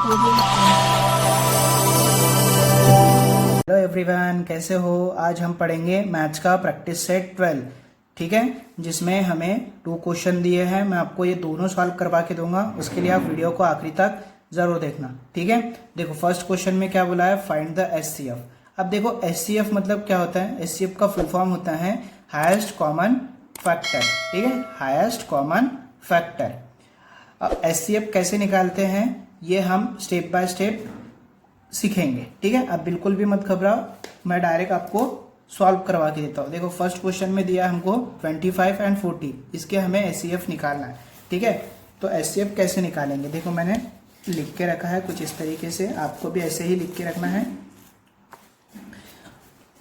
Hello everyone, कैसे हो। आज हम पढ़ेंगे मैथ्स का प्रैक्टिस सेट 12, ठीक है, जिसमें हमें 2 क्वेश्चन दिए हैं। मैं आपको ये दोनों सॉल्व करवा के दूंगा, उसके लिए आप वीडियो को आखिरी तक जरूर देखना, ठीक है। देखो फर्स्ट क्वेश्चन में क्या बोला है, फाइंड द एचसीएफ। अब देखो एचसीएफ मतलब क्या होता है, एचसीएफ का फुल फॉर्म होता है हाईएस्ट कॉमन फैक्टर, ठीक है, हाईएस्ट कॉमन फैक्टर। अब एचसीएफ कैसे निकालते हैं ये हम स्टेप बाय स्टेप सीखेंगे, ठीक है। अब बिल्कुल भी मत घबराओ, मैं डायरेक्ट आपको सॉल्व करवा के देता हूँ। देखो फर्स्ट क्वेश्चन में दिया हमको 25 एंड 40, इसके हमें एचसीएफ निकालना है, ठीक है। तो एचसीएफ कैसे निकालेंगे, देखो मैंने लिख के रखा है कुछ इस तरीके से, आपको भी ऐसे ही लिख के रखना है।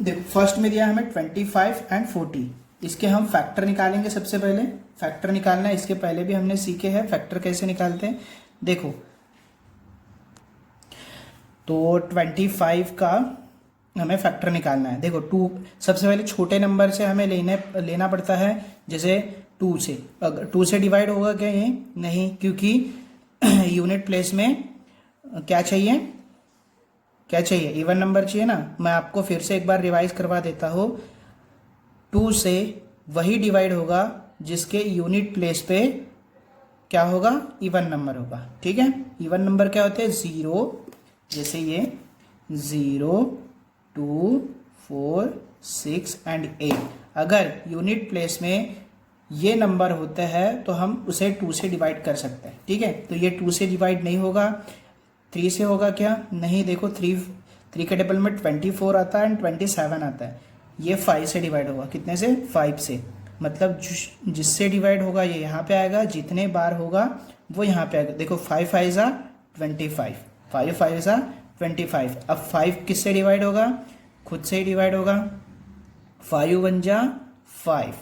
देखो फर्स्ट में दिया हमें 25 एंड 40, इसके हम फैक्टर निकालेंगे। सबसे पहले फैक्टर निकालना है, इसके पहले भी हमने सीखे हैं फैक्टर कैसे निकालते हैं। देखो तो 25 का हमें फैक्टर निकालना है। देखो 2 सबसे पहले छोटे नंबर से हमें लेना पड़ता है, जैसे 2 से। अगर 2 से डिवाइड होगा क्या ये, नहीं, क्योंकि यूनिट प्लेस में क्या चाहिए, क्या चाहिए, इवन नंबर चाहिए ना। मैं आपको फिर से एक बार रिवाइज करवा देता हूँ। 2 से वही डिवाइड होगा जिसके यूनिट प्लेस पे क्या होगा, इवन नंबर होगा, ठीक है। इवन नंबर क्या होते हैं, 0, जैसे ये 0, 2, 4, 6 एंड 8। अगर यूनिट प्लेस में ये नंबर होते हैं तो हम उसे 2 से डिवाइड कर सकते हैं, ठीक है। तो ये 2 से डिवाइड नहीं होगा, 3 से होगा क्या, नहीं। देखो 3 के टेबल में 24 आता है एंड 27 आता है। ये 5 से डिवाइड होगा, कितने से, 5 से। मतलब जिससे डिवाइड होगा ये यहाँ पे आएगा, जितने बार होगा वो यहाँ पे आएगा। देखो 5 5 जा 25, 5 5 जा 25। अब 5 किससे डिवाइड होगा, खुद से ही डिवाइड होगा, 5 1 जा 5,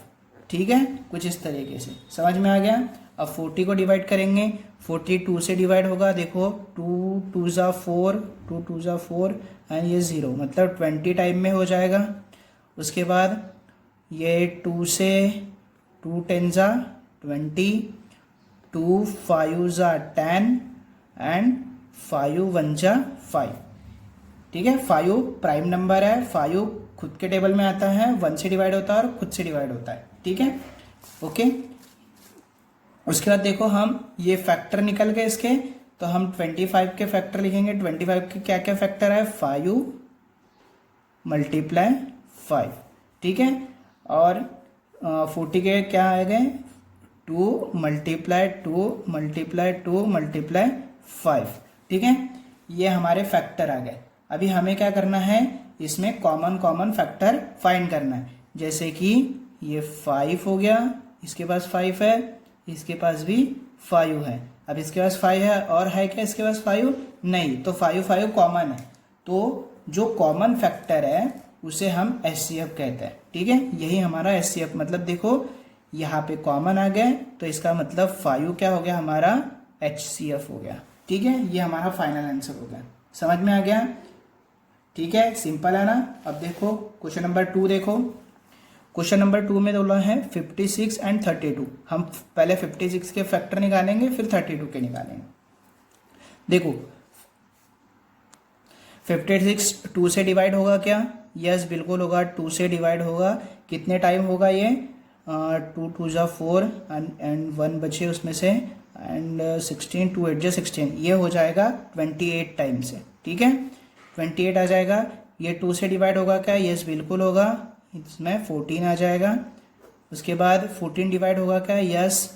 ठीक है। कुछ इस तरीके से समझ में आ गया। अब 40 को डिवाइड करेंगे, 42 से डिवाइड होगा। देखो 2 2 जा 4, 2 2 जा 4 एंड ये 0, मतलब 20 टाइम में हो जाएगा। उसके बाद ये 2 से 2 10 जा 20, 2 5 जा 10 एंड 5 1 जा 5, ठीक है। 5 प्राइम नंबर है, 5 खुद के टेबल में आता है, 1 से डिवाइड होता है और खुद से डिवाइड होता है, ठीक है, ओके। उसके बाद देखो हम ये फैक्टर निकल गए इसके, तो हम 25 के फैक्टर लिखेंगे। 25 के क्या क्या फैक्टर है, 5 मल्टीप्लाई 5, ठीक है। और 40 के क्या आ गए, 2 मल्टीप्लाई 2 मल्टीप्लाई 2 मल्टीप्लाई 5, ठीक है। ये हमारे फैक्टर आ गए। अभी हमें क्या करना है, इसमें कॉमन फैक्टर फाइंड करना है। जैसे कि ये 5 हो गया, इसके पास 5 है, इसके पास भी 5 है। अब इसके पास 5 है और है क्या इसके पास 5 नहीं, तो 5 5 कॉमन है। तो जो कॉमन फैक्टर है उसे हम एचसीएफ कहते हैं, ठीक है। यही हमारा एचसीएफ, मतलब देखो यहाँ पे कॉमन आ गए तो इसका मतलब 5 क्या हो गया, हमारा एचसीएफ हो गया, ठीक है। ये हमारा फाइनल आंसर हो गया, समझ में आ गया, ठीक है, सिंपल है ना। अब देखो क्वेश्चन नंबर 2 देखो। क्वेश्चन नंबर 2 में बोला है 56 एंड 32। हम पहले 56 के फैक्टर निकालेंगे, फिर 32 के निकालेंगे। देखो 56 2 से डिवाइड होगा क्या, यस बिल्कुल होगा, 2 से डिवाइड होगा। कितने टाइम होगा ये, 2 2 जा 4 एंड 1 बचे उसमें से, एंड 16 2 8 जा 16, ये हो जाएगा 28 टाइम से, ठीक है, 28 आ जाएगा। ये 2 से डिवाइड होगा क्या, यस बिल्कुल होगा, इसमें 14 आ जाएगा। उसके बाद 14 डिवाइड होगा क्या, यस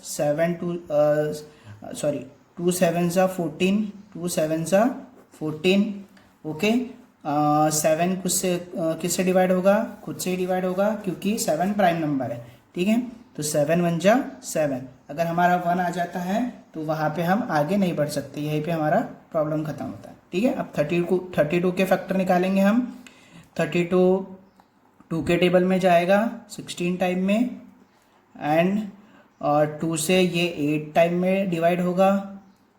2 7 जा 14, 2 7 जा 14, ओके। 7 किससे डिवाइड होगा, खुद से ही डिवाइड होगा, क्योंकि 7 प्राइम नंबर है, ठीक है। तो 7 1 जा 7, अगर हमारा 1 आ जाता है तो वहाँ पे हम आगे नहीं बढ़ सकते, यहीं पे हमारा प्रॉब्लम खत्म होता है, ठीक है। अब 32 के फैक्टर निकालेंगे हम। 32 2 के टेबल में जाएगा 16 टाइम में, एंड और 2 से ये 8 टाइम में डिवाइड होगा,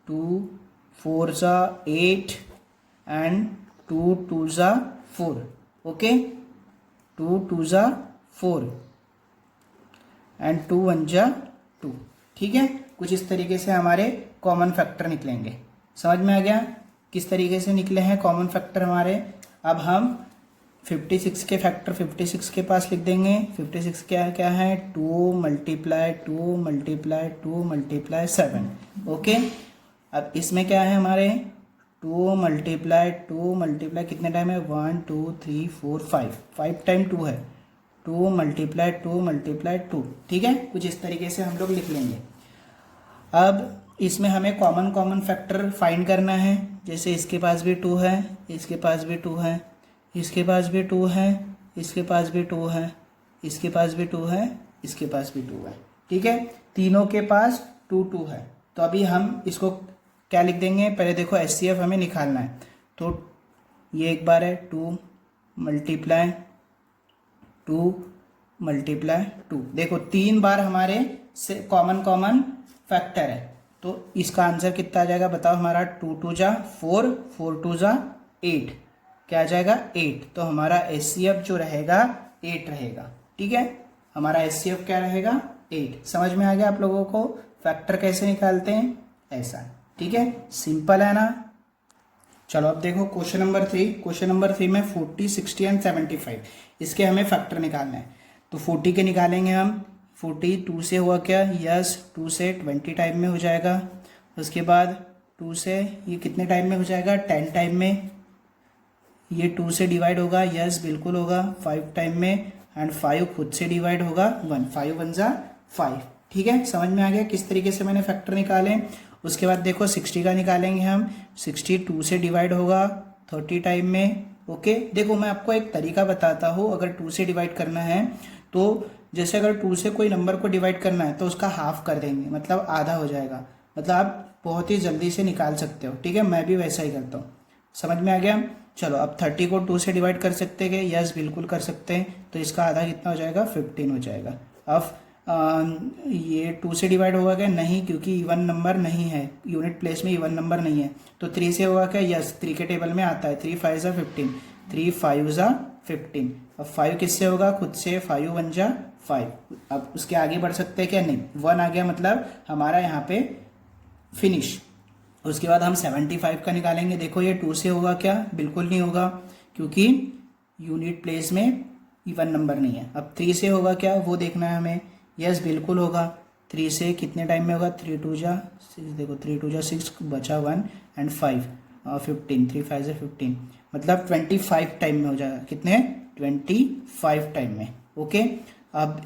2 4 जा 8 एंड 2 2 जा 4, ओके, 2 2 जा 4 एंड 2 1 जा 2, ठीक है। कुछ इस तरीके से हमारे कॉमन फैक्टर निकलेंगे, समझ में आ गया। किस तरीके से निकले हैं कॉमन फैक्टर हमारे। अब हम 56 के फैक्टर 56 के पास लिख देंगे। 56 क्या क्या है 2 मल्टीप्लाई 2 मल्टीप्लाई 2 मल्टीप्लाई 7। ओके, अब इसमें क्या है हमारे 2 मल्टीप्लाई 2 मल्टीप्लाई कितने टाइम है 1 2 3 4 5 टाइम 2 है 2 मल्टीप्लाई 2 मल्टीप्लाई 2। ठीक है, कुछ इस तरीके से हम लोग लिख लेंगे। अब इसमें हमें कॉमन फैक्टर फाइंड करना है। जैसे इसके पास भी 2 है, इसके पास भी 2 है, इसके पास भी 2 है, इसके पास भी 2 है, इसके पास भी 2 है, इसके पास भी 2 है। ठीक है, तीनों के पास 2 2 है। तो अभी हम इसको क्या लिख देंगे, पहले देखो HCF हमें निकालना है। तो ये एक बार है 2 मल्टीप्लाई 2 मल्टीप्लाई 2। देखो 3 बार हमारे से कॉमन फैक्टर है। तो इसका आंसर कितना आ जाएगा बताओ हमारा 2 2 जा 4 4 2 जा 8, क्या आ जाएगा 8। तो हमारा HCF जो रहेगा 8 रहेगा। ठीक है, हमारा HCF क्या रहेगा 8। समझ में आ गया आप लोगों को फैक्टर कैसे निकालते हैं, ऐसा। ठीक है, सिंपल है ना। चलो अब देखो क्वेश्चन नंबर 3। क्वेश्चन नंबर 3 में 40 60 एंड 75 इसके हमें फैक्टर निकालना है। तो 40 के निकालेंगे हम। 40 2 से हुआ क्या, यस 2 से 20 टाइम में हो जाएगा। उसके बाद 2 से ये कितने टाइम में हो जाएगा 10 टाइम में। ये 2 से डिवाइड होगा, यस बिल्कुल होगा 5 टाइम में। एंड 5 खुद से डिवाइड होगा 1, 5 1 जा 5। ठीक है, समझ में आ गया किस तरीके से मैंने फैक्टर निकाले। उसके बाद देखो 60 का निकालेंगे हम। 60 2 से डिवाइड होगा 30 टाइम में। ओके, देखो मैं आपको एक तरीका बताता हूँ। अगर 2 से डिवाइड करना है तो जैसे अगर 2 से कोई नंबर को डिवाइड करना है तो उसका हाफ कर देंगे, मतलब आधा हो जाएगा। मतलब आप बहुत ही जल्दी से निकाल सकते हो। ठीक है, मैं भी वैसा ही करता हूँ। समझ में आ गया। चलो अब 30 को 2 से डिवाइड कर सकते हैं, यस बिल्कुल कर सकते हैं। तो इसका आधा कितना हो जाएगा 15 हो जाएगा। अब ये 2 से डिवाइड होगा क्या, नहीं, क्योंकि इवन नंबर नहीं है, यूनिट प्लेस में इवन नंबर नहीं है। तो 3 से होगा क्या, यस 3 के टेबल में आता है। 3 5 जा 15, 3 5 जा 15। अब 5 किससे होगा, खुद से 5 1 जा 5। अब उसके आगे बढ़ सकते हैं क्या, नहीं, 1 आ गया, मतलब हमारा यहाँ पे फिनिश। उसके बाद हम 75 का निकालेंगे। देखो ये 2 से होगा क्या, बिल्कुल नहीं होगा, क्योंकि यूनिट प्लेस में इवन नंबर नहीं है। अब 3 से होगा क्या, वो देखना है हमें। यस बिल्कुल होगा। 3 से कितने टाइम में होगा, 3 2 जा 6, देखो 3 2 जा 6 बचा 1 एंड 5 15, 3 5 जा 15, मतलब 25 टाइम में हो जाएगा। कितने 25 टाइम में। ओके, अब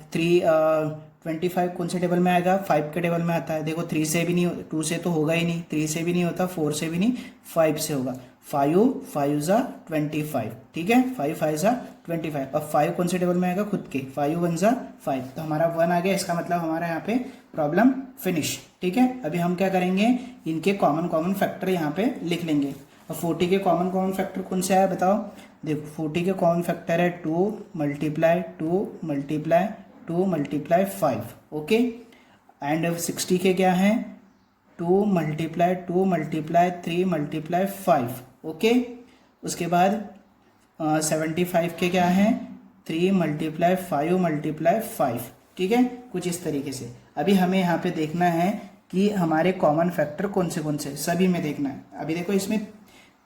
25 कौन से टेबल में आएगा, 5 के टेबल में आता है। देखो 3 से भी नहीं, 2 से तो होगा ही नहीं, 3 से भी नहीं होता, 4 से भी नहीं, 5 से होगा। 5 5 जा 25। ठीक है, 5 5 जा 25। अब 5 कौन से टेबल में आएगा, खुद के 5 1 जा 5। तो हमारा 1 आ गया। इसका मतलब हमारा यहाँ पे प्रॉब्लम फिनिश। ठीक है, अभी हम क्या करेंगे, इनके कॉमन फैक्टर यहाँ पे लिख लेंगे। अब 40 के कॉमन फैक्टर कौन से आया बताओ। देखो 40 के कॉमन फैक्टर है 2 multiply 2 multiply 2 multiply 5। Okay, and 60 के क्या हैं 2 मल्टीप्लाई 2 मल्टीप्लाई 3 मल्टीप्लाई 5। ओके, उसके बाद 75 के क्या हैं 3 मल्टीप्लाई 5 मल्टीप्लाई 5। ठीक है, कुछ इस तरीके से। अभी हमें यहाँ पे देखना है कि हमारे कॉमन फैक्टर कौन से सभी में देखना है। अभी देखो इसमें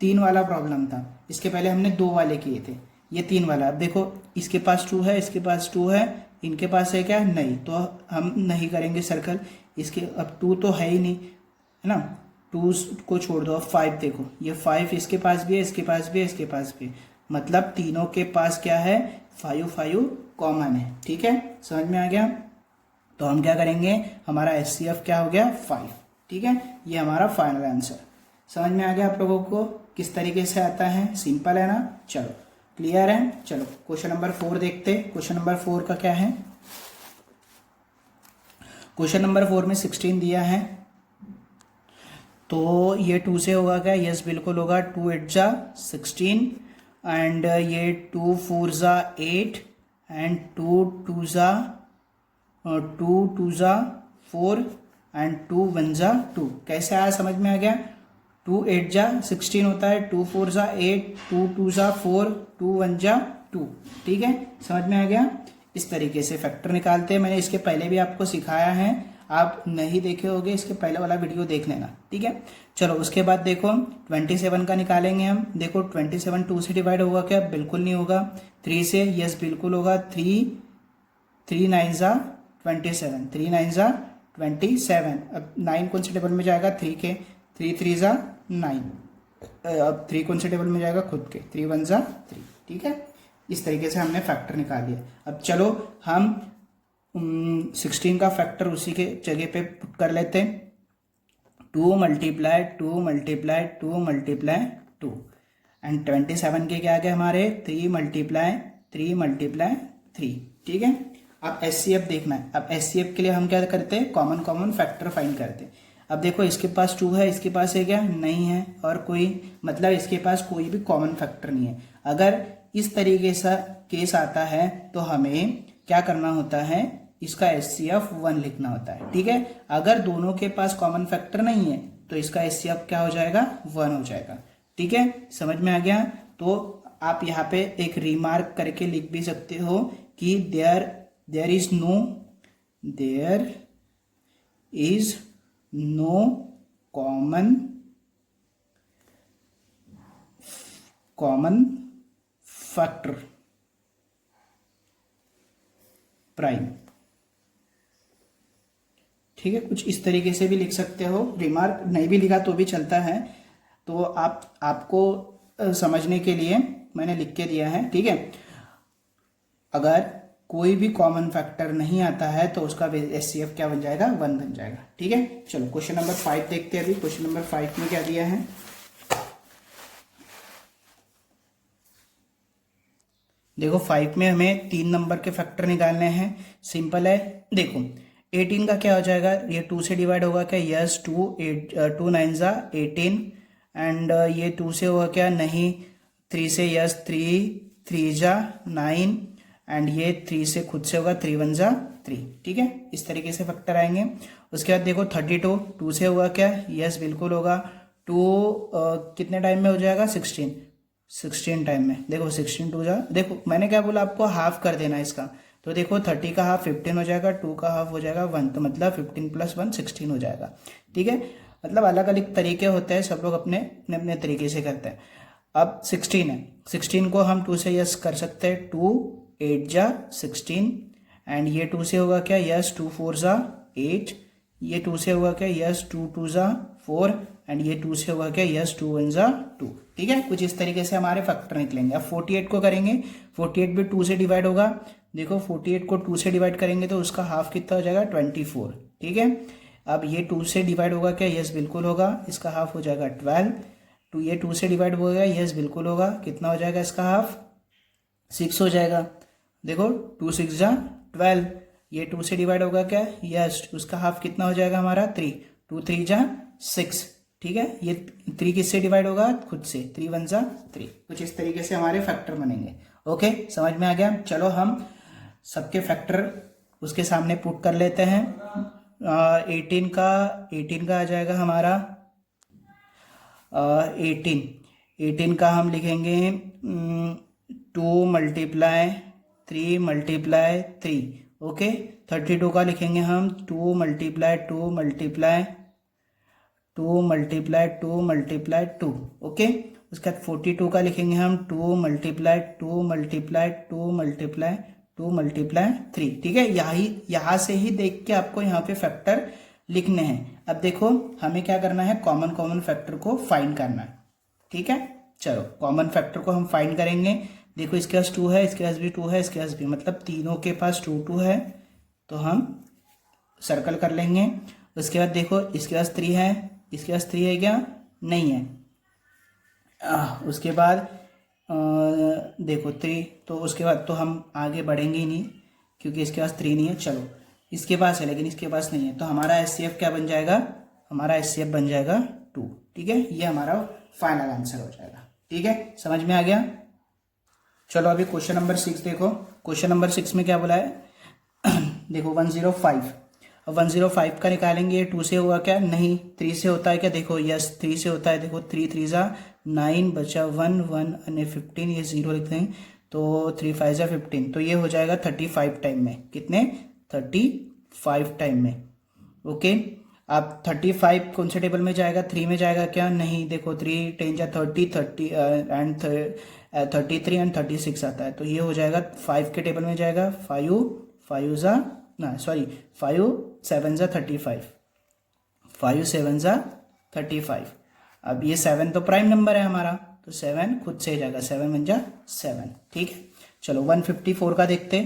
3 वाला प्रॉब्लम था, इसके पहले हमने 2 वाले किए थे, ये 3 वाला। अब देखो इसके पास 2 है, इसके पास 2 है, इनके पास है क्या, नहीं, तो हम नहीं करेंगे सर्कल। इसके अब 2 तो है ही नहीं, है ना, 2 को छोड़ दो। अब 5 देखो, ये 5 इसके पास भी है, इसके पास भी है, इसके पास भी है, मतलब तीनों के पास क्या है 5 5 कॉमन है। ठीक है, समझ में आ गया। तो हम क्या करेंगे, हमारा HCF क्या हो गया 5। ठीक है, ये हमारा फाइनल आंसर। समझ में आ गया आप लोगों को किस तरीके से आता है, सिंपल है ना। चलो क्लियर है। चलो क्वेश्चन नंबर 4 देखते। क्वेश्चन नंबर 4 का क्या है, क्वेश्चन नंबर 4 में 16 दिया है। तो ये 2 से होगा क्या, यस बिल्कुल होगा। 2 8 जा 16 एंड ये 2 4 जा 8 एंड 2 2 जा 4 एंड 2 1 जा 2। कैसे आया, समझ में आ गया। 2 8 जा 16 होता है, 2 4 जा 8, 2 2 जा 4, 2 1 जा 2। ठीक है, समझ में आ गया। इस तरीके से फैक्टर निकालते हैं, मैंने इसके पहले भी आपको सिखाया है। आप नहीं देखे होगे इसके पहले वाला वीडियो देख लेना, ठीक है। चलो उसके बाद देखो 27 का निकालेंगे हम। देखो 27 2 से डिवाइड होगा क्या? बिल्कुल नहीं होगा। 3 से, यस बिल्कुल होगा। 3 9 ज़ा 27, 3 9 ज़ा 27। अब 9 कौन से टेबल में जाएगा? 3 के। 3 3 ज़ा 9। अब 3 कौन से टेबल में जाएगा? खुद के। 3 1 ज़ा 3, ठीक है। इस तरीके से हमने फैक्टर निकाल लिया। अब चलो हम 16 का फैक्टर उसी के जगह पे पुट कर लेते हैं। 2 मल्टीप्लाई 2 मल्टीप्लाई 2 मल्टीप्लाई 2 एंड 27 के क्या आ गए हमारे? 3 मल्टीप्लाई 3 मल्टीप्लाई 3, ठीक है। अब एचसीएफ देखना है। अब एचसीएफ के लिए हम क्या करते हैं? कॉमन कॉमन फैक्टर फाइंड करते हैं। अब देखो इसके पास 2 है, इसके पास है क्या? नहीं है। और कोई मतलब इसके पास कोई भी कॉमन फैक्टर नहीं है। अगर इस तरीके से केस आता है तो हमें क्या करना होता है? इसका एचसीएफ 1 लिखना होता है, ठीक है। अगर दोनों के पास कॉमन फैक्टर नहीं है तो इसका एचसीएफ क्या हो जाएगा? 1 हो जाएगा, ठीक है। समझ में आ गया? तो आप यहाँ पे एक रिमार्क करके लिख भी सकते हो कि there is no common factor prime, ठीक है। कुछ इस तरीके से भी लिख सकते हो। रिमार्क नहीं भी लिखा तो भी चलता है। तो आपको समझने के लिए मैंने लिख के दिया है, ठीक है। अगर कोई भी कॉमन फैक्टर नहीं आता है तो उसका एचसीएफ क्या बन जाएगा? 1 बन जाएगा, ठीक है। चलो क्वेश्चन नंबर 5 देखते हैं। अभी क्वेश्चन नंबर 5 में क्या दिया है? देखो 5 में हमें 3 नंबर के फैक्टर निकालने हैं। सिंपल है। देखो 18 का क्या हो जाएगा? ये 2 से डिवाइड होगा क्या? यस 2 9 ज़ा 18 एंड ये 2 से होगा क्या? नहीं। 3 से, यस 3 ज़ा 9 एंड ये 3 से खुद से होगा 3 1 ज़ा 3, ठीक है। इस तरीके से फैक्टर आएंगे। उसके बाद देखो 32 2 से होगा क्या? यस बिल्कुल होगा। 2 कितने टाइम में हो जाएगा? 16 टाइम में। देखो 16 2 जा, देखो मैंने क्या बोला आपको? हाफ कर देना इसका। तो देखो 30 का हाफ 15 हो जाएगा, 2 का हाफ हो जाएगा 1, तो मतलब 15 + 1 16 हो जाएगा, ठीक है। मतलब अलग अलग तरीके होते हैं, सब लोग अपने अपने अपने तरीके से करते हैं। अब 16 है। 16 को हम 2 से यस कर सकते हैं। 2 8 जा 16 एंड ये 2 से होगा क्या? यस 2 4 जा 8। ये 2 से होगा क्या? यस 2 2 जा 4 एंड ये 2 से होगा क्या? यस 2 1 जा 2, ठीक है। कुछ इस तरीके से हमारे फैक्टर निकलेंगे। अब 48 को करेंगे। 48 भी 2 से डिवाइड होगा। देखो 48 को 2 से डिवाइड करेंगे तो उसका हाफ कितना हो जाएगा? 24, ठीक है। अब ये 2 से डिवाइड होगा क्या? यस बिल्कुल होगा। इसका हाफ हो जाएगा 12। ये 2 से डिवाइड होगा, यस बिल्कुल होगा। कितना हो जाएगा इसका हाफ? 6 हो जाएगा। देखो 2 6 जा 12। ये 2 से डिवाइड होगा क्या? यस। उसका हाफ कितना हो जाएगा हमारा? 3। 2 3 जा 6, ठीक है। ये 3 किससे डिवाइड होगा? खुद से। 3 1 जा 3। कुछ इस तरीके से हमारे फैक्टर बनेंगे। ओके, समझ में आ गया? चलो हम सबके फैक्टर उसके सामने पुट कर लेते हैं। 18 का आ जाएगा हमारा 18 का हम लिखेंगे 2 मल्टीप्लाई 3 मल्टीप्लाई 3, ओके। 32 का लिखेंगे हम 2 multiply 2 multiply 2 multiply 2 multiply 2, okay. उसके बाद 42 का लिखेंगे हम 2 मल्टीप्लाई 2 मल्टीप्लाई 2 मल्टीप्लाई 2 मल्टीप्लाई 3, ठीक है। यहाँ से ही देख के आपको यहाँ पे फैक्टर लिखने हैं। अब देखो हमें क्या करना है? कॉमन फैक्टर को फाइंड करना है, ठीक है। चलो कॉमन फैक्टर को हम फाइंड करेंगे। देखो इसके पास 2 है, इसके पास भी 2 है, इसके पास भी, मतलब तीनों के पास 2 2 है, तो हम सर्कल कर लेंगे। उसके बाद देखो इसके पास 3 है, इसके पास 3 है क्या? नहीं है। उसके बाद देखो 3, तो उसके बाद तो हम आगे बढ़ेंगे ही नहीं क्योंकि इसके पास 3 नहीं है। चलो इसके पास है लेकिन इसके पास नहीं है, तो हमारा एचसीएफ क्या बन जाएगा? हमारा एचसीएफ बन जाएगा 2, ठीक है। ये हमारा फाइनल आंसर हो जाएगा, ठीक है। समझ में आ गया? चलो अभी क्वेश्चन नंबर 6 देखो। क्वेश्चन नंबर 6 में क्या बोला है? देखो 105। अब 105 का निकालेंगे। 2 से होगा क्या? नहीं। 3 से होता है क्या? देखो यस 3 से होता है। देखो 3 3 जा 9 बचा 1 1 और 15, ये 0 लिख देंगे तो 3 5 जा 15, तो ये हो जाएगा 35 टाइम में। कितने? 35 टाइम में, ओके। अब 35 कौन से टेबल में जाएगा, 3 में जाएगा क्या, नहीं, देखो 3 10 जा 30, 30 एंड 33 एंड 36 आता है, तो ये हो जाएगा 5 के टेबल में जाएगा। 5 5 जा ना सॉरी 5 7 जा 35, 5 7 जा 35। अब ये 7 तो प्राइम नंबर है हमारा, तो 7 खुद से ही जाएगा, 7 बन जा 7, ठीक है। चलो 154 का देखते,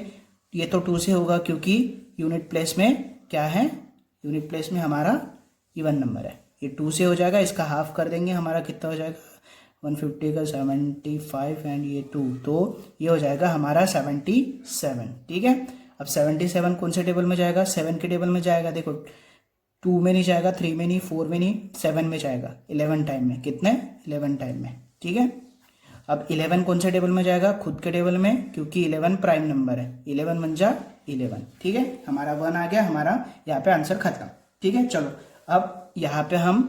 ये तो 2 से होगा क्योंकि यूनिट प्लेस में क्या है, यूनिट प्लेस में हमारा इवन नंबर है, ये 2 से हो जाएगा। इसका हाफ कर देंगे, हमारा कितना हो जाएगा 150 का 75 एंड ये 2, तो ये हो जाएगा हमारा 77, ठीक है। अब 77 कौन से टेबल में जाएगा, 7 के टेबल में जाएगा। देखो 2 में नहीं जाएगा, 3 में नहीं, 4 में नहीं, 7 में जाएगा 11 टाइम में, कितने 11 टाइम में, ठीक है। अब 11 कौन से टेबल में जाएगा, खुद के टेबल में, क्योंकि 11 प्राइम नंबर है, 11 बन जा 11, ठीक है। हमारा 1 आ गया, हमारा यहाँ पे आंसर खत्म, ठीक है। चलो अब यहाँ पे हम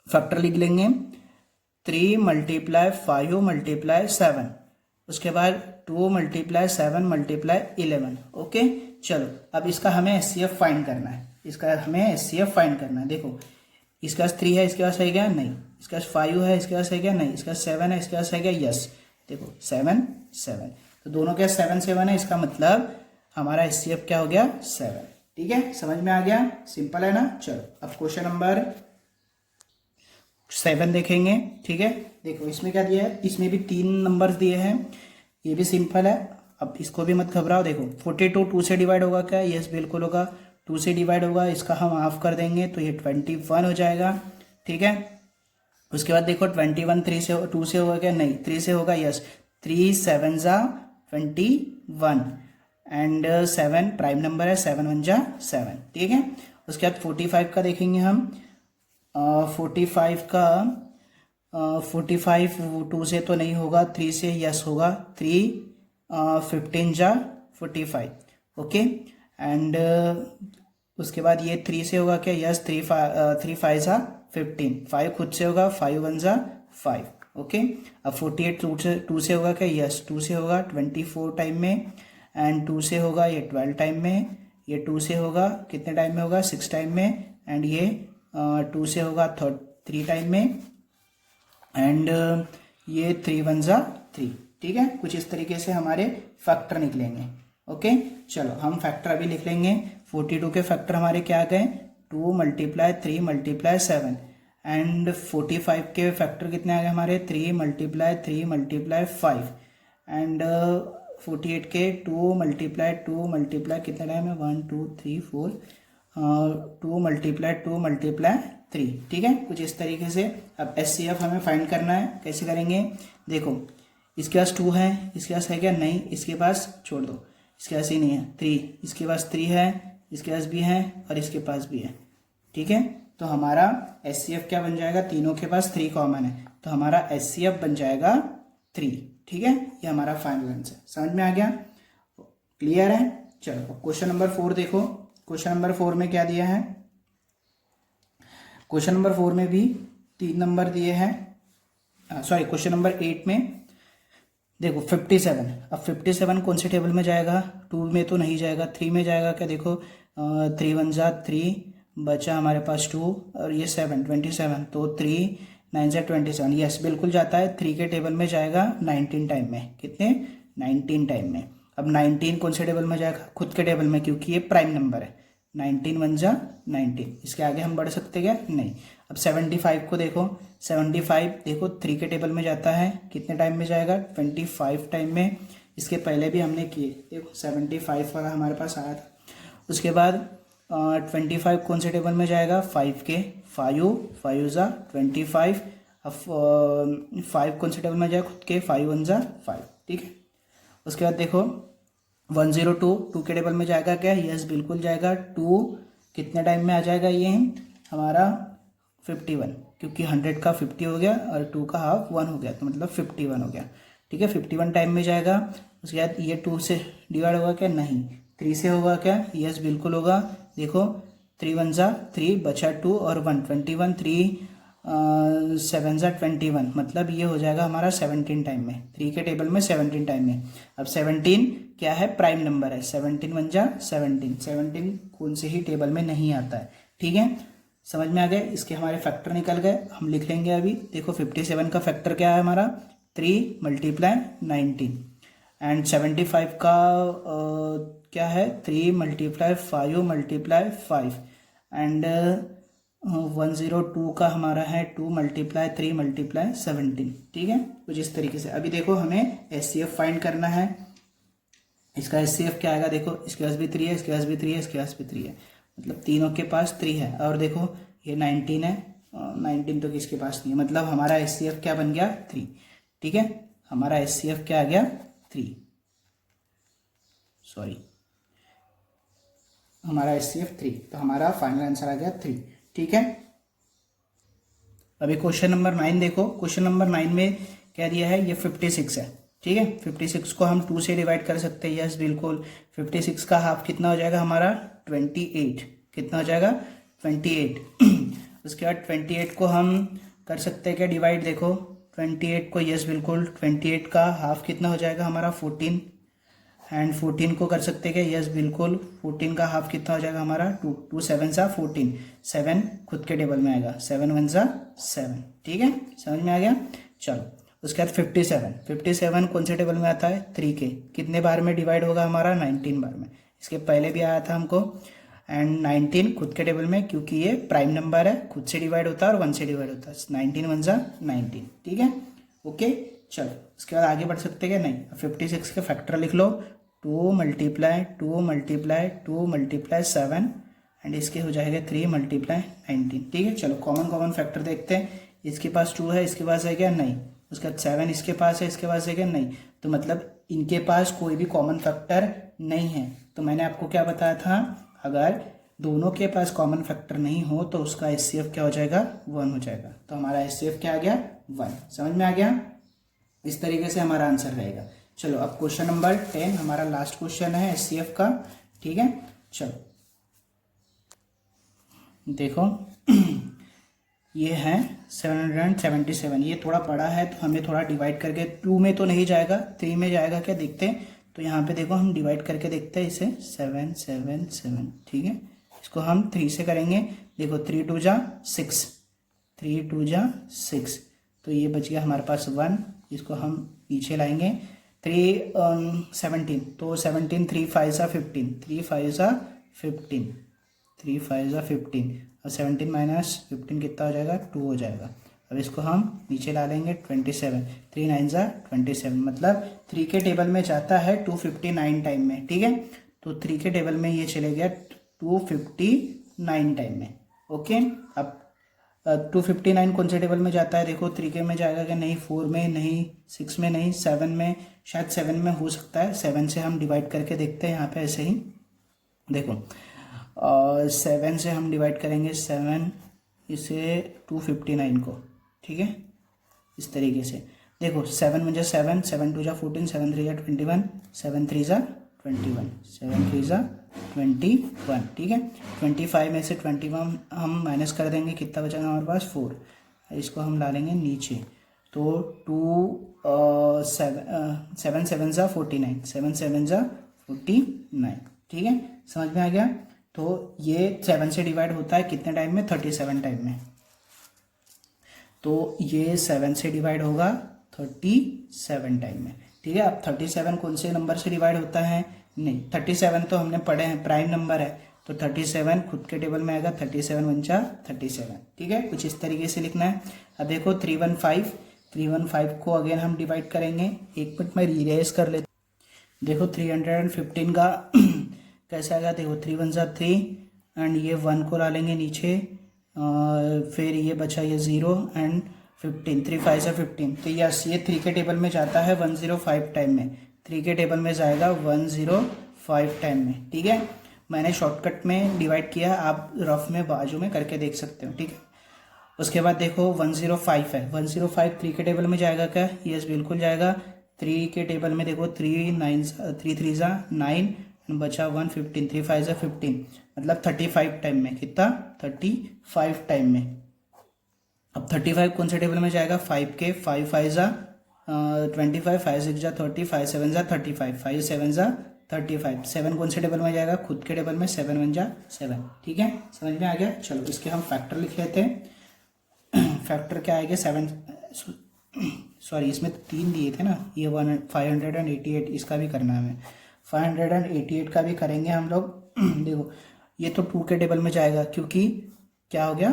फैक्टर लिख लेंगे, 3 मल्टीप्लाई 5 मल्टीप्लाई 7, उसके बाद 2 मल्टीप्लाई 7 मल्टीप्लाई 11, ओके। चलो अब इसका हमें एचसीएफ फाइंड करना है, इसका हमें एचसीएफ फाइंड करना है। देखो इसके पास 3 है, इसके पास है क्या, नहीं। इसके पास 5 है, इसके पास है क्या, नहीं। इसके पास 7 है, इसके पास है क्या, यस। देखो 7 7, तो दोनों के 7 7 है, इसका मतलब हमारा एचसीएफ क्या हो गया 7, ठीक है। समझ में आ गया, सिंपल है ना। चलो अब क्वेश्चन नंबर 7 देखेंगे, ठीक है। देखो इसमें क्या दिया है, इसमें भी 3 नंबर दिए हैं, ये भी सिंपल है। अब इसको भी मत घबराओ। देखो 42 2 से डिवाइड होगा क्या, यस बिल्कुल होगा, 2 से डिवाइड होगा, इसका हम हाफ कर देंगे तो ये 21 हो जाएगा, ठीक है। उसके बाद देखो 21 3 से 2 से होगा क्या, नहीं, 3 से होगा, यस। 3 7 जा 21 एंड 7 प्राइम नंबर है, 7 1 जा 7, ठीक है। उसके बाद 45 का देखेंगे हम, 45 का 45 2 से तो नहीं होगा, 3 से यस होगा, 3 15 जा 45, ओके। एंड उसके बाद ये 3 से होगा क्या, यस, 3 5 जा 15, 5 खुद से होगा, 5 1 जा 5, ओके। अब 48 2 से होगा क्या, यस, 2 से होगा 24 टाइम में, एंड 2 से होगा ये 12 टाइम में, ये 2 से होगा कितने टाइम में होगा 6 टाइम में, एंड ये 2 से होगा 3 टाइम में, एंड ये 3 1 जा 3, ठीक है। कुछ इस तरीके से हमारे फैक्टर निकलेंगे, ओके। चलो हम फैक्टर अभी लिख लेंगे। 42 के फैक्टर हमारे क्या आ गए, 2 मल्टीप्लाई 3 मल्टीप्लाई 7, एंड 45 के फैक्टर कितने आ गए हमारे, 3 मल्टीप्लाई 3 मल्टीप्लाई 5, एंड 48 के 2 मल्टीप्लाई कितने टाइम है, 1 2 3 4, 2 मल्टीप्लाई 3, ठीक है। कुछ इस तरीके से। अब एचसीएफ हमें फाइंड करना है, कैसे करेंगे, देखो इसके पास 2 है, इसके पास है क्या, नहीं, इसके पास छोड़ दो, इसके पास ही नहीं है, 3, इसके पास 3 है, इसके पास भी है, और इसके पास भी है, ठीक है। तो हमारा एचसीएफ क्या बन जाएगा, तीनों के पास 3 कॉमन है, तो हमारा एचसीएफ बन जाएगा 3, ठीक है। ये हमारा फाइनल आंसर, समझ में आ गया, क्लियर है। चलो क्वेश्चन नंबर 4 देखो। क्वेश्चन नंबर 4 में क्या दिया है, क्वेश्चन नंबर 4 में भी 3 नंबर दिए हैं, सॉरी क्वेश्चन नंबर 8 में देखो 57। अब 57 कौन से टेबल में जाएगा, 2 में तो नहीं जाएगा, 3 में जाएगा क्या, देखो 3 1 जा 3, बचा हमारे पास 2, और ये 7 27, तो 3 9 जा 27, यस बिल्कुल जाता है। 3 के टेबल में जाएगा 19 टाइम में, कितने 19 टाइम में। अब 19 कौन से टेबल में जाएगा, खुद के टेबल में, क्योंकि ये प्राइम नंबर है, 19 1 जा 19, इसके आगे हम बढ़ सकते क्या, नहीं। अब 75 को देखो, 75 देखो 3 के टेबल में जाता है, कितने टाइम में जाएगा, 25 टाइम में। इसके पहले भी हमने किए, देखो 75 वाला हमारे पास आया था। उसके बाद 25 कौन से टेबल में जाएगा, 5 के, 5 जा 25। अब 5 कौन से टेबल में जाएगा, खुद के, 5 1 जा 5, ठीक है। उसके बाद देखो 102 2 के टेबल में जाएगा क्या, यस बिल्कुल जाएगा। 2 कितने टाइम में आ जाएगा, ये हमारा 51, क्योंकि 100 का 50 हो गया और 2 का हाफ 1 हो गया, तो मतलब 51 हो गया, ठीक है। 51 टाइम में जाएगा। उसके बाद ये 2 से डिवाइड होगा क्या, नहीं। 3 से होगा क्या, यस बिल्कुल होगा। देखो 3 1 जा 3, बचा 2 और 1, 21, 3 7 ज़ा 21, मतलब ये हो जाएगा हमारा 17 टाइम में, 3 के टेबल में 17 टाइम में। अब 17 क्या है, प्राइम नंबर है, 17 1 जा 17, 17 कौन से ही टेबल में नहीं आता है, ठीक है। समझ में आ गए, इसके हमारे फैक्टर निकल गए, हम लिख लेंगे अभी। देखो 57 का फैक्टर क्या है हमारा, 3 × 19, एंड 75 का क्या है, 3 × 5 × 5, एंड 102 का हमारा है 2 × 3 × 17, ठीक है। कुछ इस तरीके से। अभी देखो हमें एचसीएफ फाइंड करना है। इसका एचसीएफ क्या आएगा, देखो इसके पास भी 3 है, इसके पास भी 3 है, इसके पास भी 3 है, मतलब तीनों के पास 3 है। और देखो ये 19 है, 19 तो किसके पास नहीं है, मतलब हमारा एचसीएफ क्या बन गया, 3, ठीक है। हमारा एचसीएफ क्या आ गया, 3, सॉरी, हमारा एचसीएफ 3, तो हमारा फाइनल आंसर आ गया 3, ठीक है। अभी क्वेश्चन नंबर 9 देखो। क्वेश्चन नंबर 9 में क्या दिया है, ये 56 है, ठीक है। 56 को हम 2 से डिवाइड कर सकते हैं, यस बिल्कुल। 56 का हाफ कितना हो जाएगा हमारा, 28, कितना हो जाएगा, 28। उसके बाद 28 को हम कर सकते हैं क्या डिवाइड, देखो 28 को, यस बिल्कुल, 28 का हाफ कितना हो जाएगा हमारा, 14, एंड 14 को कर सकते हैं क्या, यस बिल्कुल, 14 का हाफ कितना हो जाएगा हमारा, 2, 2 7 सा 14, 7 खुद के टेबल में आएगा, 7 1 सा 7, ठीक है, समझ में आ गया। चलो उसके बाद 57 कौन से टेबल में आता है, 3 के, कितने बार में डिवाइड होगा हमारा, 19 बार में। इसके पहले भी आया था हमको, एंड 19 खुद के टेबल में, क्योंकि ये प्राइम नंबर है, खुद से डिवाइड होता है और 1 से डिवाइड होता है, 19 1 सा 19, ठीक है, ओके। चलो उसके बाद आगे बढ़ सकते हैं क्या, नहीं। 56 के फैक्टर लिख लो, 2 × 2 × 2 × 7, एंड इसके हो जाएगा 3 × 19, ठीक है। चलो कॉमन फैक्टर देखते हैं। इसके पास 2 है, इसके पास है क्या, नहीं। उसके बाद 7 इसके पास है, इसके पास है क्या, नहीं। तो मतलब इनके पास कोई भी कॉमन फैक्टर नहीं है। तो मैंने आपको क्या बताया था, अगर दोनों के पास कॉमन फैक्टर नहीं हो तो उसका एचसीएफ क्या हो जाएगा, 1 हो जाएगा। तो हमारा एचसीएफ क्या आ गया, 1। समझ में आ गया, इस तरीके से हमारा आंसर रहेगा। चलो अब क्वेश्चन नंबर 10 हमारा लास्ट क्वेश्चन है एचसीएफ का, ठीक है। चलो देखो ये है 777, ये थोड़ा बड़ा है तो हमें थोड़ा डिवाइड करके, 2 में तो नहीं जाएगा, 3 में जाएगा क्या, देखते हैं। तो यहाँ पे देखो हम डिवाइड करके देखते हैं इसे, 7 7 7, ठीक है। इसको हम 3 से करेंगे, देखो 3 2 जा 6, 3 2 जा 6, तो ये बच गया हमारे पास 1। इसको हम पीछे लाएंगे, 3 17, तो 17 3 5 सा 15, 3 5 सा 15, 3 5 सा 15, और 17 - 15 कितना हो जाएगा, 2 हो जाएगा। अब इसको हम नीचे ला लेंगे, 27, 3 9 सा 27, मतलब 3 के टेबल में जाता है 259 टाइम में, ठीक है। तो 3 के टेबल में ये चले गया 259 टाइम में, ओके। अब 259 कौन से टेबल में जाता है, देखो 3 के में जाएगा क्या, नहीं, 4 में नहीं, 6 में नहीं, 7 में, शायद 7 में हो सकता है। 7 से हम डिवाइड करके देखते हैं यहाँ पे ऐसे ही, देखो 7 से हम डिवाइड करेंगे, 7 इसे 259 को, ठीक है, इस तरीके से। देखो 7 × 7, 7 2 जा 14, 7 3 जा 21, 7 3 जा 21, 7 3 जा 21, ठीक है। 25 में से 21 हम माइनस कर देंगे, कितना बचेगा हमारे पास, 4। इसको हम ला लेंगे नीचे, तो 7 7 जा 49, 7 7 जा 49, ठीक है, समझ में आ गया। तो ये 7 से डिवाइड होता है कितने टाइम में, 37 टाइम में। तो ये 7 से डिवाइड होगा 37 टाइम में, ठीक है। अब 37 कौन से नंबर से डिवाइड होता है, नहीं, 37 तो हमने पढ़े हैं, प्राइम नंबर है, तो 37 खुद के टेबल में आएगा, 37 1 जा 37, ठीक है, कुछ इस तरीके से लिखना है। अब देखो 315 को अगेन हम डिवाइड करेंगे, एक मिनट में रीरेज कर लेते। देखो 315 का कैसे आएगा, देखो 3 1 जा 3, एंड ये 1 को ला लेंगे नीचे, फिर ये बचा ये 0, एंड 15, 3 5 जा 15, तो यस ये 3 के टेबल में जाता है 105 टाइम में, 3 के टेबल में जाएगा 105 टाइम में, ठीक है। मैंने शॉर्टकट में डिवाइड किया, आप रफ में बाजू में करके देख सकते हो, ठीक है। उसके बाद देखो 105 है, 105 3 के टेबल में जाएगा क्या, यस बिल्कुल जाएगा। 3 के टेबल में देखो 3 3 जा 9, बचा 1 15, 3 5 जा 15, मतलब 35 टाइम में, कितना, 35 टाइम में, अब 35 कौन से टेबल में जाएगा, 5 के 5 5 जा 25, 5 6 जा 30, 5 7 जा 35, 5 7 जा 35, 7 कौन से टेबल में जाएगा, खुद के टेबल में, 7 1 जा 7। ठीक है, समझ में आ गया। चलो इसके हम फैक्टर लिख लेते हैं। फैक्टर क्या आएगा, 7, सॉरी इसमें 3 दिए थे ना, ये 588, इसका भी करना है हमें, 588 का भी करेंगे हम लोग। देखो ये तो 2 के टेबल में जाएगा, क्योंकि क्या हो गया,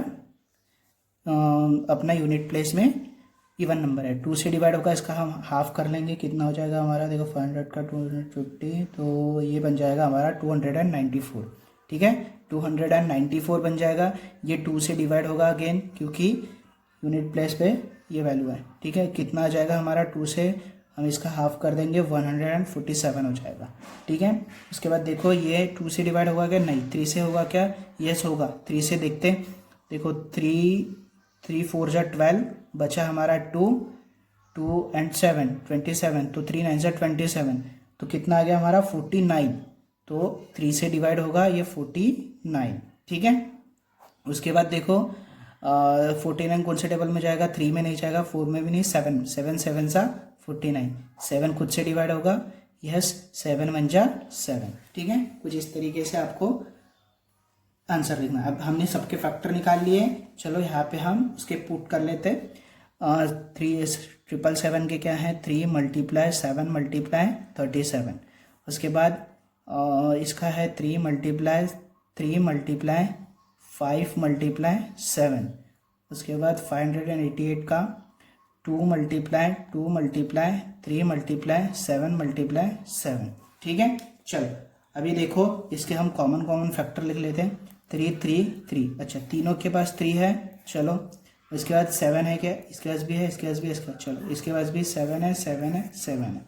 अपना यूनिट प्लेस में इवन नंबर है, 2 से डिवाइड होगा, इसका हम हाफ कर लेंगे, कितना हो जाएगा हमारा, देखो 500 का 250, तो ये बन जाएगा हमारा 294। ठीक है, 294 बन जाएगा। ये 2 से डिवाइड होगा अगेन, क्योंकि यूनिट प्लेस पे ये वैल्यू है। ठीक है, कितना आ जाएगा हमारा, 2 से हम इसका हाफ कर देंगे, 147 हो जाएगा। ठीक है, उसके बाद देखो ये 2 से डिवाइड होगा क्या, नहीं, 3 से होगा क्या, यस होगा, 3 से देखते हैं। देखो 3 4 जा 12, बचा हमारा 2 एंड 7 27, तो 3 9 जा 27, तो कितना आ गया हमारा 49, तो 3 से डिवाइड होगा ये 49। ठीक है, उसके बाद देखो 49 कौन से टेबल में जाएगा, 3 में नहीं जाएगा, 4 में भी नहीं, 7 7 7 जा 49, 7 खुद से डिवाइड होगा, यस 7 1 जा 7। ठीक है, कुछ इस तरीके से आपको आंसर लिखना। अब हमने सबके फैक्टर निकाल लिए, चलो यहाँ पे हम उसके पुट कर लेते। 777 के क्या है, 3 × 7 × 37, उसके बाद इसका है 3 × 5 × 7, उसके बाद 588 का 2 × 2 × 3 × 7 × 7। ठीक है, चलो अभी देखो इसके हम कॉमन फैक्टर लिख लेते हैं। 3 3 3, अच्छा तीनों के पास 3 है, चलो इसके बाद 7 है क्या, इसके पास भी है, इसके पास भी है, इसके चलो इसके पास भी 7 है 7 है 7 है,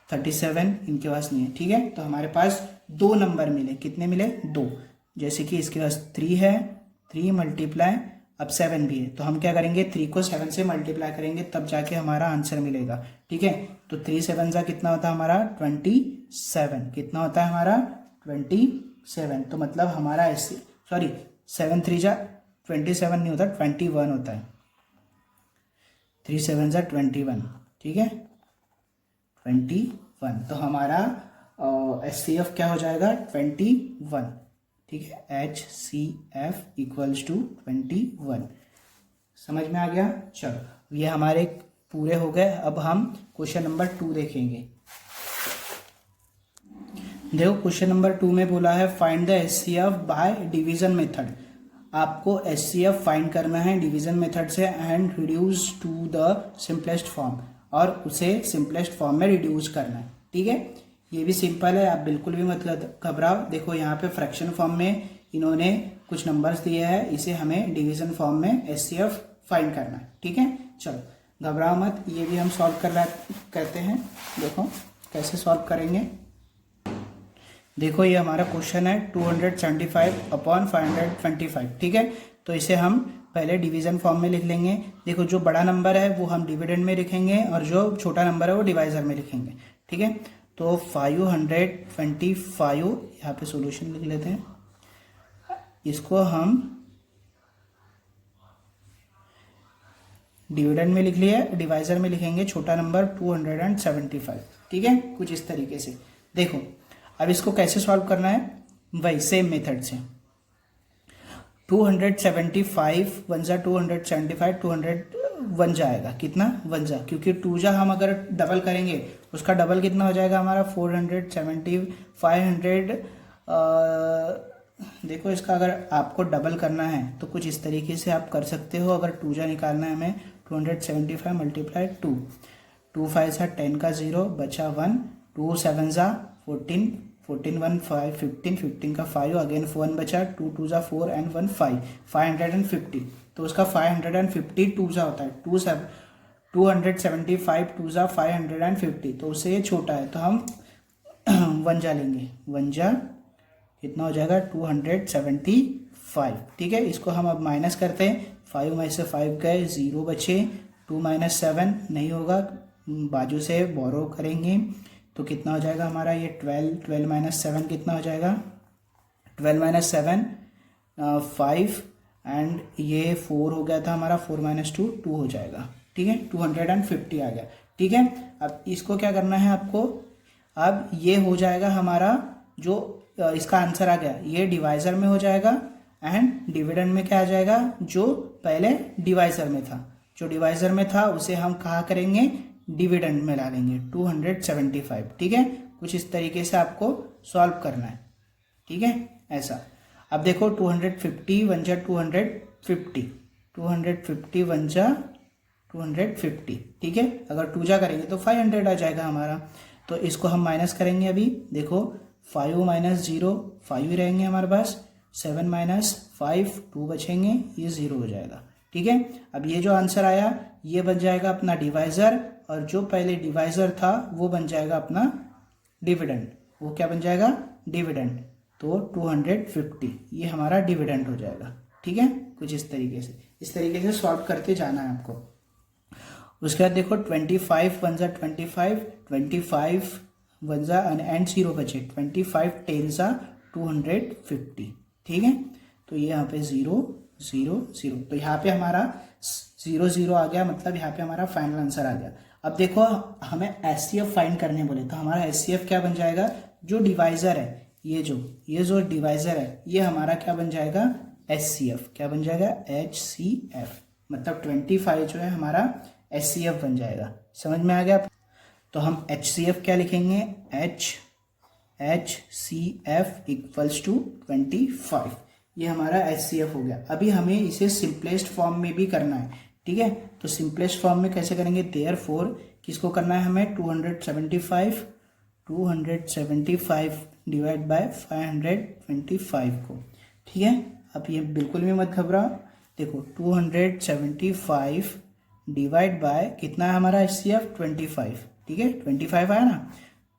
37 इनके पास नहीं है। ठीक है, तो हमारे पास 2 नंबर मिले, कितने मिले, 2। जैसे कि इसके पास 3 है, 3 × अब 7 भी है, तो हम क्या करेंगे, 3 को 7 से मल्टीप्लाई करेंगे, तब जाके हमारा आंसर मिलेगा। ठीक है, तो 3 7 जा कितना होता है हमारा 27, कितना होता है हमारा 27, तो मतलब हमारा सॉरी 7 3 जा 27 नहीं होता, 21 होता है, 3 7 जा 21। ठीक है, 21, तो हमारा HCF क्या हो जाएगा, 21। ठीक है, HCF = 21। समझ में आ गया। चलो ये हमारे पूरे हो गए। अब हम क्वेश्चन नंबर 2 देखेंगे। देखो क्वेश्चन नंबर 2 में बोला है find the HCF by division method. आपको HCF फाइंड करना है डिवीजन मेथड से and reduce to the simplest form, और उसे सिंपलेस्ट फॉर्म में रिड्यूस करना है। ठीक है, ये भी सिंपल है, आप बिल्कुल भी मत घबराओ। देखो यहाँ पे फ्रैक्शन फॉर्म में इन्होंने कुछ नंबर्स दिए हैं, इसे हमें डिवीजन फॉर्म में HCF फाइंड करना है। ठीक है, चलो घबराओ मत, ये भी हम सॉल्व करते हैं। देखो कैसे सॉल्व करेंगे। देखो ये हमारा क्वेश्चन है 275/525। ठीक है, तो इसे हम पहले डिवीजन फॉर्म में लिख लेंगे। देखो जो बड़ा नंबर है वो हम डिविडेंड में लिखेंगे, और जो छोटा नंबर है वो डिवाइजर में लिखेंगे। ठीक है, तो 525 यहाँ पे सॉल्यूशन लिख लेते हैं, इसको हम डिविडेंड में लिख लिया, डिवाइजर में लिखेंगे छोटा नंबर 275। ठीक है, कुछ इस तरीके से। देखो अब इसको कैसे सॉल्व करना है, वही सेम मेथड से। 275 1 जा 275, 201 जाएगा, कितना 1 जा, क्योंकि 2 जा हम अगर डबल करेंगे उसका डबल कितना हो जाएगा हमारा 470, 500। देखो इसका अगर आपको डबल करना है तो कुछ इस तरीके से आप कर सकते हो। अगर 2 जा निकालना है हमें, 275 × 2, 2 5 जा 10 का 0, बचा 1, 2 7 जा 14, 14 1 5 15, 15 का 5, अगेन 1 बचा, 2 2 जा 4 एंड 1 5, 550। तो उसका 550 2 जा होता है, 275 2 जा 550, तो उससे ये छोटा है, तो हम 1 जा लेंगे, 1 जा कितना हो जाएगा 275। ठीक है, इसको हम अब माइनस करते हैं, 5 में से 5 गए, 0 बचे, 2 - 7 नहीं होगा, बाजू से बोरो करेंगे, तो कितना हो जाएगा हमारा ये 12 - 7 कितना हो जाएगा, 12 - 7 5 एंड ये 4 हो गया था हमारा, 4 माइनस 2 2 हो जाएगा, ठीक है, 250 आ गया, ठीक है। अब इसको क्या करना है आपको, अब ये हो जाएगा हमारा जो इसका आंसर आ गया, ये डिवाइजर में हो जाएगा एंड डिविडेंड में क्या आ जाएगा, जो पहले डिवाइजर में था, जो डिवाइजर में था उसे हम कहाँ करेंगे, डिविडेंड में ला लेंगे 275, ठीक है। कुछ इस तरीके से आपको सॉल्व करना है, ठीक है, ऐसा। अब देखो 250 वन जा 250, 250 वन जा 250, ठीक है। अगर 2 जा करेंगे तो 500 आ जाएगा हमारा। तो इसको हम माइनस करेंगे अभी, देखो 5 माइनस 0 5 ही रहेंगे हमारे पास, 7 माइनस 5 2 बचेंगे, ये 0 हो जाएगा, ठीक है। अब ये जो आंसर आया ये बन जाएगा अपना डिवाइजर, और जो पहले डिवाइजर था वो बन जाएगा अपना डिविडेंड। वो क्या बन जाएगा, डिविडेंड। तो 250 ये हमारा डिविडेंड हो जाएगा, ठीक है। कुछ इस तरीके से सॉल्व करते जाना है आपको। उसके बाद देखो 25 वन जा 25, 25 वन जा एंड 0 बचे, 25 10 जा 250, ठीक है। तो ये यहाँ पे 0 0 0, तो यहाँ पे हमारा 0 0 आ गया, मतलब यहाँ पे हमारा फाइनल आंसर आ गया। अब देखो हमें HCF फाइंड करने बोले, तो हमारा HCF क्या बन जाएगा, जो डिवाइजर है, ये जो डिवाइजर है ये हमारा क्या बन जाएगा, HCF, क्या बन जाएगा, HCF, मतलब 25 जो है हमारा HCF बन जाएगा। समझ में आ गया। तो हम HCF क्या लिखेंगे, HCF इक्वल्स टू 25, ये हमारा HCF हो गया। अभी हमें इसे सिंपलेस्ट फॉर्म में भी करना है, ठीक है। तो सिंपलेस्ट फॉर्म में कैसे करेंगे, देयरफॉर किसको करना है हमें, 275 डिवाइड बाय 525 को, ठीक है। अब ये बिल्कुल भी मत घबराओ, देखो 275 डिवाइड बाय कितना है हमारा HCF 25, ठीक है, 25 आया ना,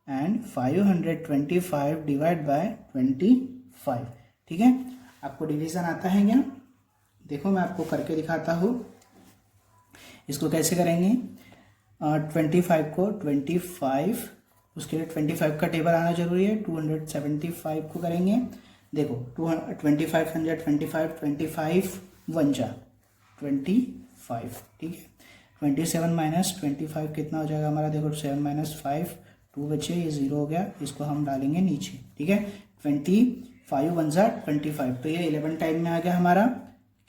एंड 525 डिवाइड बाय 25, ठीक है। आपको डिवीजन आता है क्या, देखो मैं आपको करके दिखाता हूँ। इसको कैसे करेंगे, 25 को 25, उसके लिए 25 का टेबल आना जरूरी है, 275 को करेंगे, देखो 25 वन जा 25, 25 वन जा 25, ठीक है। 27 माइनस 25 कितना हो जाएगा हमारा, देखो 7 माइनस 5 2 बचे, ये 0 हो गया, इसको हम डालेंगे नीचे, ठीक है। 25 वन जा 25, तो ये 11 टाइम में आ गया हमारा,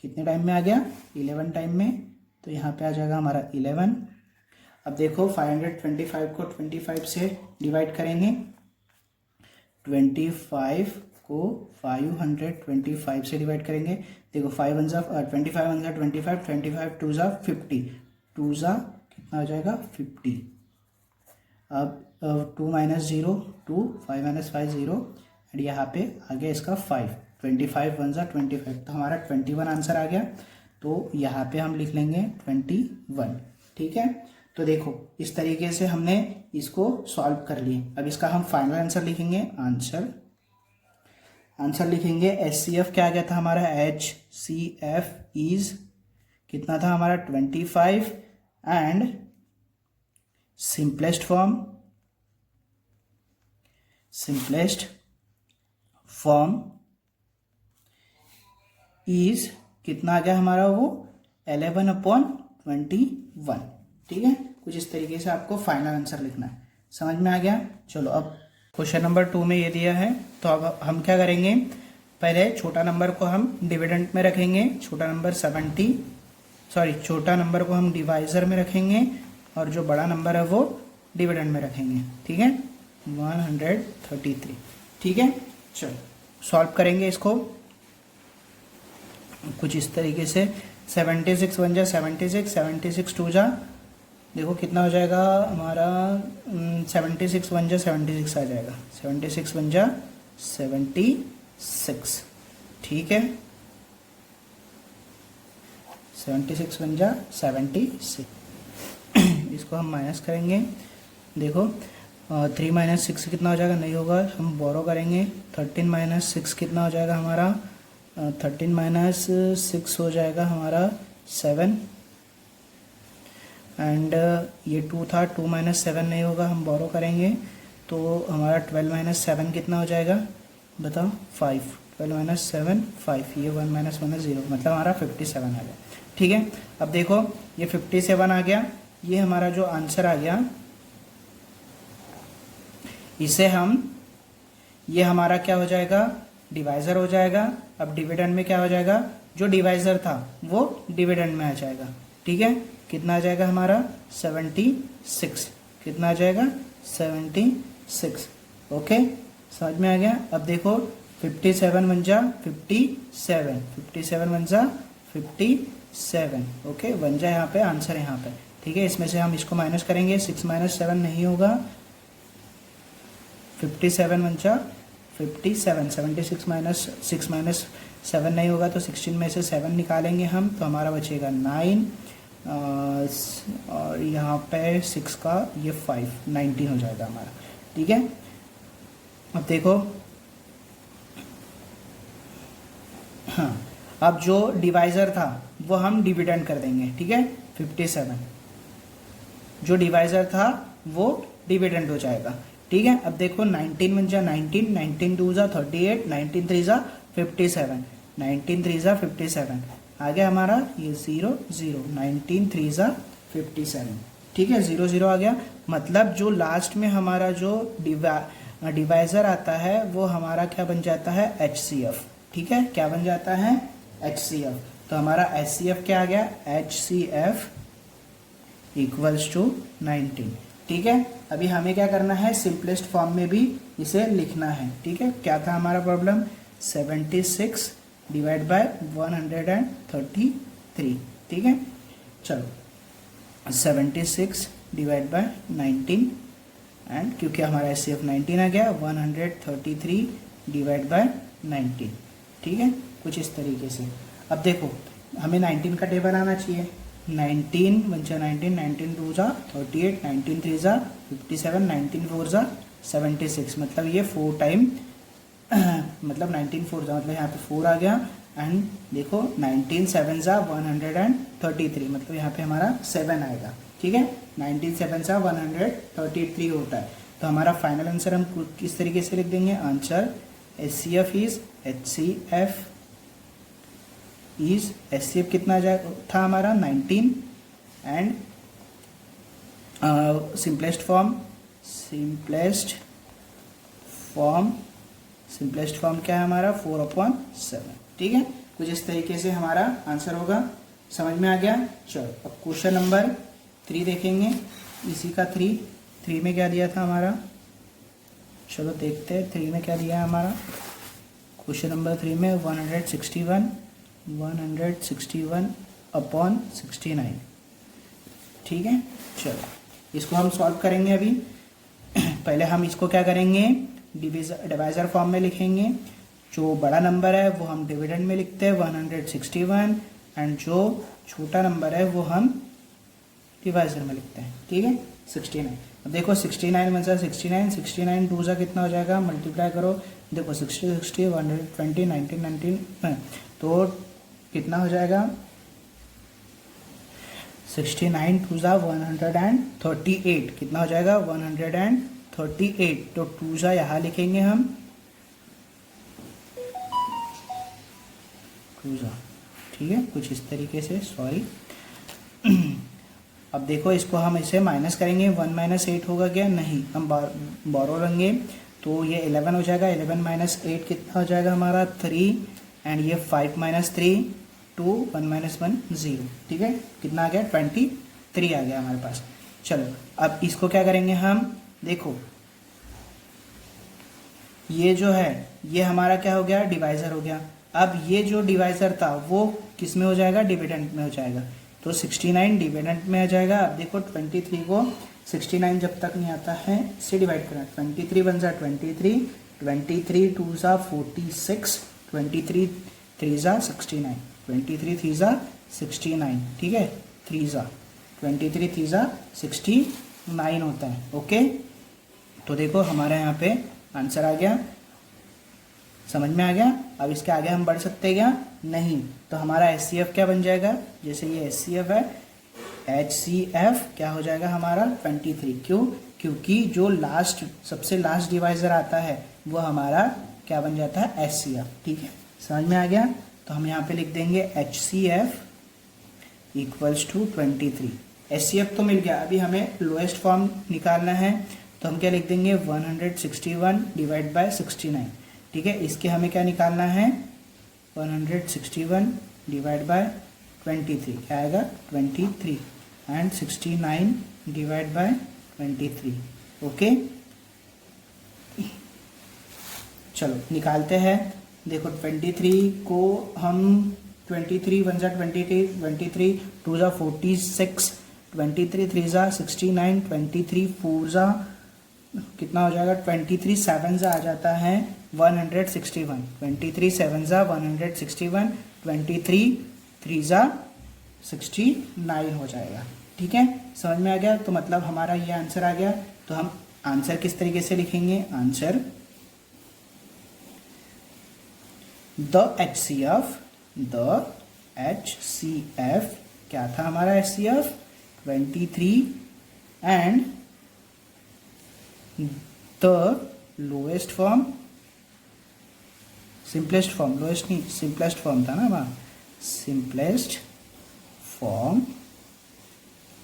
कितने टाइम में आ गया, 11 टाइम में, तो यहाँ पे आ जाएगा हमारा 11। अब देखो 525 को 25 से डिवाइड करेंगे, 25 को 525 से डिवाइड करेंगे, देखो 5 वन जा 25 वन जा 25, 25 टू जा 50, 2 जा कितना हो जाएगा 50। अब 2 माइनस 0 2, 5 माइनस 5 0, एंड यहाँ पे आ गया इसका 5, 25 वन जा 25, तो हमारा 21 आंसर आ गया। तो यहाँ पे हम लिख लेंगे 21, ठीक है। तो देखो इस तरीके से हमने इसको सॉल्व कर लिए। अब इसका हम फाइनल आंसर लिखेंगे, आंसर लिखेंगे HCF क्या आ गया था हमारा, HCF इज कितना था हमारा 25, एंड सिंपलेस्ट फॉर्म इज कितना आ गया हमारा, वो 11/21, ठीक है। कुछ इस तरीके से आपको फाइनल आंसर लिखना है। समझ में आ गया। चलो अब क्वेश्चन नंबर 2 में ये दिया है, तो अब हम क्या करेंगे, पहले छोटा नंबर को हम डिविडेंड में रखेंगे, छोटा नंबर को हम डिवाइजर में रखेंगे, और जो बड़ा नंबर है वो डिविडेंड में रखेंगे, ठीक है। 133, ठीक है। चलो सॉल्व करेंगे इसको कुछ इस तरीके से। 76 वन जा 76, 76 टू जा, देखो कितना हो जाएगा हमारा, 76 वन जा 76 आ जाएगा, 76 वन जा 76, ठीक है, 76 वन जा 76। इसको हम माइनस करेंगे, देखो 3 माइनस 6 कितना हो जाएगा, नहीं होगा, हम बोरो करेंगे। 13 माइनस 6 कितना हो जाएगा हमारा, 13 माइनस 6 हो जाएगा हमारा 7, एंड ये 2 था, 2 माइनस 7 नहीं होगा, हम बोरो करेंगे, तो हमारा 12 माइनस 7 कितना हो जाएगा बताओ, 5, 12 माइनस 7 5, ये 1 माइनस 1 0, मतलब हमारा 57 आ गया। ठीक है, अब देखो ये 57 आ गया, ये हमारा जो आंसर आ गया, इसे हम, ये हमारा क्या हो जाएगा, डिवाइज़र हो जाएगा। अब डिविडेंड में क्या हो जाएगा, जो डिवाइज़र था वो डिविडेंड में आ जाएगा। ठीक है, कितना आ जाएगा हमारा 76, कितना आ जाएगा 76। ओके, समझ में आ गया। अब देखो 57 बन जा 57, 57 बन जा 57। ओके, बन जा यहाँ पे आंसर, यहाँ पे। ठीक है, इसमें से हम इसको माइनस करेंगे, 6 माइनस 7 नहीं होगा, 57 बन जा 57, 76 माइनस 6 माइनस 7 नहीं होगा, तो 16 में से 7 निकालेंगे हम, तो हमारा बचेगा 9, और यहाँ पे 6 का ये 5, 19 हो जाएगा हमारा। ठीक है, अब देखो, हाँ, अब जो डिवाइज़र था वो हम डिविडेंड कर देंगे। ठीक है, 57 जो डिवाइज़र था वो डिविडेंड हो जाएगा। ठीक है, अब देखो 19 बन जा 19, 19 2 जा 38, 19 3 जा 57, 19 3 जा 57 आ गया हमारा ये 0 0, 19 3 जा 57। ठीक है, 0 0 आ गया, मतलब जो लास्ट में हमारा जो डिवाइज़र आता है वो हमारा क्या बन जाता है, HCF। ठीक है, क्या बन जाता है, HCF। तो हमारा HCF क्या आ गया, HCF इक्वल्स टू 19। ठीक है, अभी हमें क्या करना है, सिंपलेस्ट फॉर्म में भी इसे लिखना है। ठीक है, क्या था हमारा प्रॉब्लम, 76 डिवाइड बाय 133। ठीक है, चलो 76 डिवाइड बाय 19, एंड क्योंकि हमारा HCF 19 आ गया, 133 डिवाइड बाय 19। ठीक है, कुछ इस तरीके से। अब देखो हमें 19 का टेबल आना चाहिए, 19 1 जा 19, 19 2 जा 38, 19 3 जा 57, 19 4 जा 76, मतलब ये 4 टाइम मतलब 19 4 जा, मतलब यहाँ पे 4 आ गया, एंड देखो 19 7 जा 133, मतलब यहाँ पे हमारा 7 आएगा। ठीक है, 19 7 जा 133 होता है, तो हमारा फाइनल आंसर हम किस तरीके से लिख देंगे, आंसर HCF इज HCF कितना था हमारा 19, एंड सिंपलेस्ट फॉर्म क्या है हमारा 4/7। ठीक है, कुछ इस तरीके से हमारा आंसर होगा। समझ में आ गया। चलो अब क्वेश्चन नंबर 3 देखेंगे, इसी का 3 में क्या दिया था हमारा, चलो देखते हैं 3 में क्या दिया है हमारा। क्वेश्चन नंबर 3 में 161/69। ठीक है, चलो इसको हम सॉल्व करेंगे अभी। पहले हम इसको क्या करेंगे, डिवाइज़र फॉर्म में लिखेंगे। जो बड़ा नंबर है वो हम डिविडेंड में लिखते हैं 161, एंड जो छोटा नंबर है वो हम डिवाइज़र में लिखते हैं। ठीक है, 69। अब देखो 69 में से 69 2 जा कितना हो जाएगा, मल्टीप्लाई करो, देखो 60 60 120 19 19 तो कितना हो जाएगा, 69 2 जा 138, कितना हो जाएगा 138, तो 2 जा यहाँ लिखेंगे हम 2 जा। ठीक है, कुछ इस तरीके से, सॉरी। अब देखो इसको हम इसे माइनस करेंगे, 1 माइनस 8 होगा क्या, नहीं, हम बोरो लेंगे तो ये 11 हो जाएगा, 11 माइनस 8 कितना हो जाएगा हमारा 3, एंड ये 5 माइनस 3 2, 1 माइनस 1 0। ठीक है, कितना आ गया 23 आ गया हमारे पास। चलो अब इसको क्या करेंगे हम, देखो ये जो है ये हमारा क्या हो गया, डिवाइज़र हो गया। अब ये जो डिवाइज़र था वो किस में हो जाएगा, डिविडेंड में हो जाएगा, तो 69 डिविडेंड में आ जाएगा। अब देखो 23 को 69 जब तक नहीं आता है इससे डिवाइड करना, 23 बन जा 23, 23 2 जा 46, 23 3 जा 69, 23 3 जा 69। ठीक है, 3 जा 23 3 जा 69 होता है। ओके, तो देखो हमारे यहाँ पे आंसर आ गया, समझ में आ गया। अब इसके आगे हम बढ़ सकते हैं क्या, नहीं, तो हमारा HCF क्या बन जाएगा, जैसे ये HCF है, HCF क्या हो जाएगा हमारा 23। क्यों, क्योंकि जो सबसे लास्ट डिवाइज़र आता है वो हमारा क्या बन जाता है, HCF। ठीक है, समझ में आ गया। तो हम यहाँ पे लिख देंगे HCF इक्वल्स टू 23। HCF तो मिल गया, अभी हमें लोएस्ट फॉर्म निकालना है, तो हम क्या लिख देंगे 161 डिवाइड बाय 69। ठीक है, इसके हमें क्या निकालना है 161 डिवाइड बाय 23, क्या आएगा 23, एंड 69 डिवाइड बाय 23। ओके, चलो निकालते हैं। देखो 23 को हम 23 1 जा 23, 23 2 जा 46, 23 3 जा 69, 23 4 जा कितना हो जाएगा, 23 7 जा आ जाता है 161, 23 7 जा 161, 23 3 जा 69 हो जाएगा। ठीक है, समझ में आ गया। तो मतलब हमारा ये आंसर आ गया। तो हम आंसर किस तरीके से लिखेंगे, आंसर द HCF क्या था हमारा HCF 23 and the lowest form, simplest form, lowest नहीं सिंपलेस्ट फॉर्म था ना हमारा, सिंपलेस्ट फॉर्म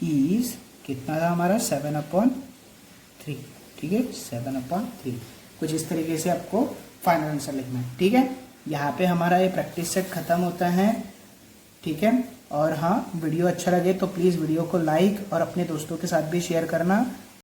इज कितना था हमारा 7/3। ठीक है, 7/3। कुछ इस तरीके से आपको फाइनल आंसर लिखना है। ठीक है, यहाँ पे हमारा ये प्रैक्टिस सेट खत्म होता है। ठीक है, और हाँ, वीडियो अच्छा लगे तो प्लीज़ वीडियो को लाइक और अपने दोस्तों के साथ भी शेयर करना।